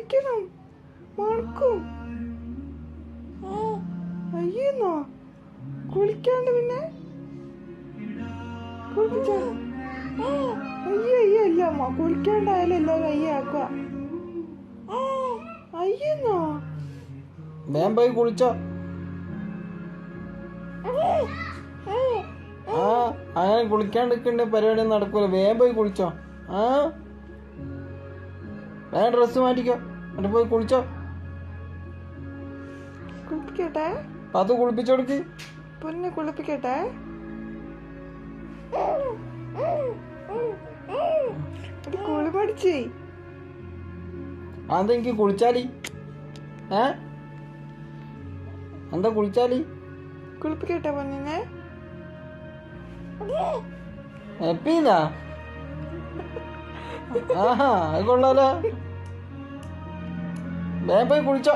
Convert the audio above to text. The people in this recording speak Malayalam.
കുളിക്കണം. മണക്കും. അയ്യെന്നോ കുളിക്കാണ്ട് പിന്നെ കുളിപ്പിച്ച അയ്യോ ഇല്ല അമ്മ, കുളിക്കാണ്ടായാലും എല്ലാവരും അയ്യാക്കുക. അയ്യെന്നോ വേഗം പോയി കുളിച്ചോ. ആ അങ്ങനെ കുളിക്കാണ്ടിരിക്കേണ്ട പരിപാടി നടക്കൂല. വേഗം പോയി കുളിച്ചോ. ആ വേഗം ഡ്രസ്സ് മാറ്റിക്കോ, എന്നിട്ട് പോയി കുളിച്ചോ. കുളിപ്പിക്കട്ടെ? അത് കുളിപ്പിച്ചോടുക്ക്. പൊന്നെ കുളിപ്പിക്കട്ടെ? കുളി പഠിച്ചേ. അതെനിക്ക് കുളിച്ചാലി. എന്താ കുളിച്ചാലി? കുളിപ്പിക്കട്ടെ പൊന്നിനെ? എപ്പീന്നാ? ആഹാ അത് കൊള്ളാലോ. വേഗം പോയി കുളിച്ചോ.